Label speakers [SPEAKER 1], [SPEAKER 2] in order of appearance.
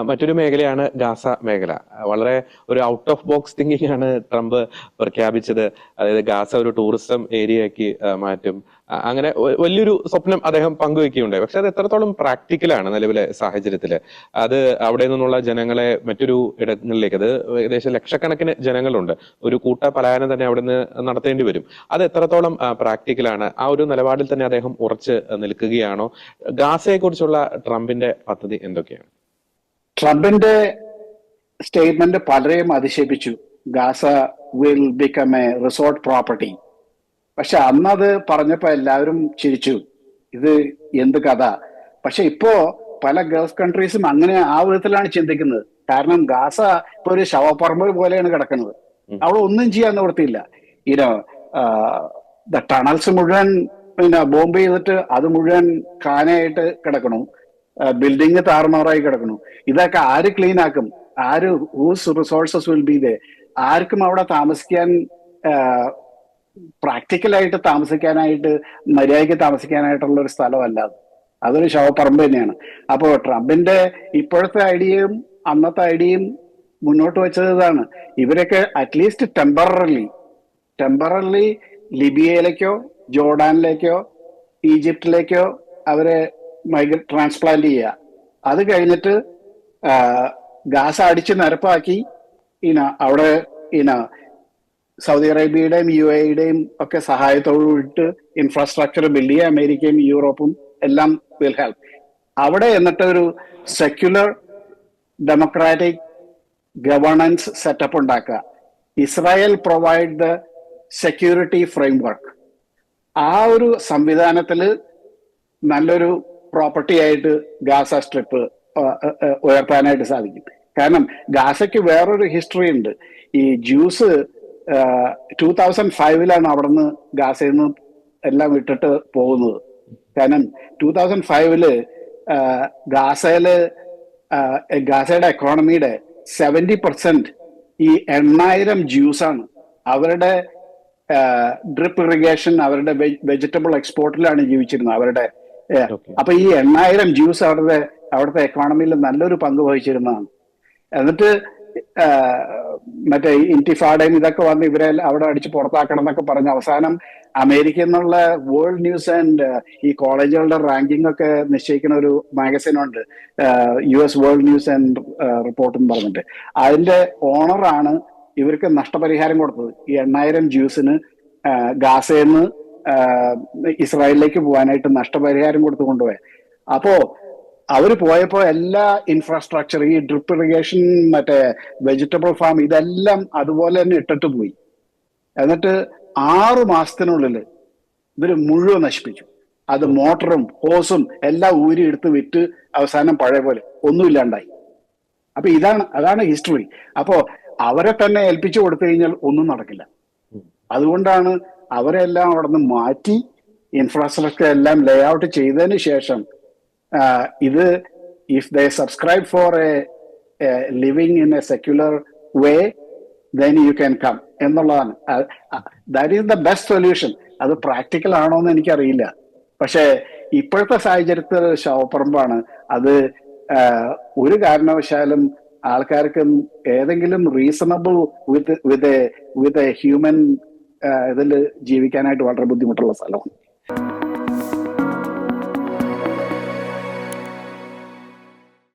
[SPEAKER 1] മറ്റൊരു മേഖലയാണ് ഗാസ മേഖല. വളരെ ഒരു ഔട്ട് ഓഫ് ബോക്സ് തിങ്കിങ് ആണ് ട്രംപ് പ്രഖ്യാപിച്ചത്. അതായത് ഗാസ ഒരു ടൂറിസം ഏരിയയാക്കി മാറ്റും. അങ്ങനെ വലിയൊരു സ്വപ്നം അദ്ദേഹം പങ്കുവെക്കുകയുണ്ടായി. പക്ഷെ അത് എത്രത്തോളം പ്രാക്ടിക്കലാണ് നിലവിലെ സാഹചര്യത്തില്? അത് അവിടെ നിന്നുള്ള ജനങ്ങളെ മറ്റൊരു ഇടങ്ങളിലേക്ക്, അത് ഏകദേശം ലക്ഷക്കണക്കിന് ജനങ്ങളുണ്ട്, ഒരു കൂട്ട പലായനം തന്നെ അവിടെ നിന്ന് നടത്തേണ്ടി വരും. അത് എത്രത്തോളം പ്രാക്ടിക്കലാണ്? ആ ഒരു നിലപാടിൽ തന്നെ അദ്ദേഹം ഉറച്ച് നിൽക്കുകയാണോ? ഗാസയെ കുറിച്ചുള്ള ട്രംപിന്റെ പദ്ധതി എന്തൊക്കെയാണ്?
[SPEAKER 2] ട്രംപിന്റെ സ്റ്റേറ്റ്മെന്റ് പലരെയും അതിശയിപ്പിച്ചു. Gaza will become a resort property. പക്ഷെ അന്നത് പറഞ്ഞപ്പോ എല്ലാവരും ചിരിച്ചു, ഇത് എന്ത് കഥ. പക്ഷെ ഇപ്പോ പല ഗൾഫ് കൺട്രീസും അങ്ങനെ ആ വിധത്തിലാണ് ചിന്തിക്കുന്നത്. കാരണം ഗാസ ഇപ്പൊ ഒരു ശവപ്പറമ്പ് പോലെയാണ് കിടക്കുന്നത്. അവിടെ ഒന്നും ചെയ്യാൻ നിവൃത്തിയില്ല. ഇനോ ടണൽസ് മുഴുവൻ ബോംബ് ചെയ്തിട്ട് അത് മുഴുവൻ കാനയായിട്ട് കിടക്കണു. ബിൽഡിങ് താറുമാറായി കിടക്കണു. ഇതൊക്കെ ആര് ക്ലീൻ ആക്കും? ആര് ഹൂസ് റിസോഴ്സസ് വിൽ ബി ദേ? ആർക്കും അവിടെ താമസിക്കാൻ, പ്രാക്ടിക്കലായിട്ട് താമസിക്കാനായിട്ട്, മര്യാദയ്ക്ക് താമസിക്കാനായിട്ടുള്ള ഒരു സ്ഥലമല്ല അത്. അതൊരു ശവപ്പറമ്പ് തന്നെയാണ്. അപ്പോൾ ട്രംപിന്റെ ഇപ്പോഴത്തെ ഐഡിയയും അന്നത്തെ ഐഡിയയും മുന്നോട്ട് വെച്ചത് ഇതാണ്. ഇവരൊക്കെ അറ്റ്ലീസ്റ്റ് ടെമ്പററിലി ലിബിയയിലേക്കോ ജോർഡാനിലേക്കോ ഈജിപ്തിലേക്കോ അവരെ ട്രാൻസ്പ്ലാന്റ് ചെയ്യുക. അത് കഴിഞ്ഞിട്ട് ഗാസ അടിച്ച് നിരപ്പാക്കി അവിടെ സൗദി അറേബ്യയുടെയും UAEയുടെയും ഒക്കെ സഹായത്തോടുകൂടിയിട്ട് ഇൻഫ്രാസ്ട്രക്ചർ ബിൽഡ് ചെയ്യുക. അമേരിക്കയും യൂറോപ്പും എല്ലാം വിൽ ഹെൽപ്പ്. അവിടെ എന്നിട്ട് ഒരു സെക്യുലർ ഡെമോക്രാറ്റിക് ഗവേണൻസ് സെറ്റപ്പ് ഉണ്ടാക്കുക. Israel provide the security framework. ആ ഒരു സംവിധാനത്തിൽ നല്ലൊരു പ്രോപ്പർട്ടി ആയിട്ട് ഗാസ സ്ട്രിപ്പ് ഉയർത്താനായിട്ട് സാധിക്കും. കാരണം ഗാസയ്ക്ക് വേറൊരു ഹിസ്റ്ററി ഉണ്ട്. ഈ ജ്യൂസ് 2005 അവിടുന്ന് ഗാസയിൽ നിന്ന് എല്ലാം വിട്ടിട്ട് പോകുന്നത്. കാരണം 2005 ഗാസയുടെ എക്കോണമിയുടെ 70% ഈ 8,000 ജ്യൂസാണ്. അവരുടെ ഡ്രിപ്പ് ഇറിഗേഷൻ, അവരുടെ വെജിറ്റബിൾ എക്സ്പോർട്ടിലാണ് ജീവിച്ചിരുന്നത് അവരുടെ. അപ്പൊ ഈ 8,000 ജ്യൂസ് അവിടുത്തെ എക്കോണമിയിൽ നല്ലൊരു പങ്ക് വഹിച്ചിരുന്നതാണ്. എന്നിട്ട് മറ്റേ ഇൻറ്റിഫാഡയും ഇതൊക്കെ വന്ന് ഇവരെ അവിടെ അടിച്ച് പുറത്താക്കണം എന്നൊക്കെ പറഞ്ഞ് അവസാനം അമേരിക്ക എന്നുള്ള വേൾഡ് ന്യൂസ് ആൻഡ് ഈ കോളേജുകളുടെ റാങ്കിങ് ഒക്കെ നിശ്ചയിക്കുന്ന ഒരു മാഗസിനുണ്ട്, US world news and report എന്ന് പറഞ്ഞിട്ട്. അതിന്റെ ഓണറാണ് ഇവർക്ക് നഷ്ടപരിഹാരം കൊടുത്തത്. ഈ 8,000 ജ്യൂസിന് ഗാസയിൽ നിന്ന് ഇസ്രായേലിലേക്ക് പോകാനായിട്ട് നഷ്ടപരിഹാരം കൊടുത്തു കൊണ്ടുപോയത്. അപ്പോ അവര് പോയപ്പോ എല്ലാ ഇൻഫ്രാസ്ട്രക്ചർ, ഈ ഡ്രിപ്പ് ഇറിഗേഷൻ, മറ്റേ വെജിറ്റബിൾ ഫാം, ഇതെല്ലാം അതുപോലെ തന്നെ ഇട്ടിട്ട് പോയി. എന്നിട്ട് 6 മാസത്തിനുള്ളിൽ ഇവര് മുഴുവൻ നശിപ്പിച്ചു. അത് മോട്ടറും ഹോസും എല്ലാം ഊരി എടുത്ത് വിറ്റ് അവസാനം പഴയ പോലെ ഒന്നുമില്ലാണ്ടായി. അപ്പൊ അതാണ് ഹിസ്റ്ററി. അപ്പോ അവരെ തന്നെ ഏൽപ്പിച്ചു കൊടുത്തു കഴിഞ്ഞാൽ ഒന്നും നടക്കില്ല. അതുകൊണ്ടാണ് അവരെല്ലാം അവിടെ നിന്ന് മാറ്റി ഇൻഫ്രാസ്ട്രക്ചർ എല്ലാം ലേ ഔട്ട് ചെയ്തതിന് ശേഷം ഇത് if they subscribe for a living in a secular way then you can come എന്നുള്ളതാണ്. That is the best solution. അത് പ്രാക്ടിക്കൽ ആണോ എന്ന് എനിക്കറിയില്ല. പക്ഷെ ഇപ്പോഴത്തെ സാഹചര്യത്തിൽ ശവപ്പറമ്പാണ് അത്. ഒരു കാരണവശാലും ആൾക്കാർക്ക് ഏതെങ്കിലും റീസണബിൾ വിത്ത് എ ഹ്യൂമൻ ഇതിൽ ജീവിക്കാനായിട്ട് വളരെ ബുദ്ധിമുട്ടുള്ള സ്ഥലമാണ്.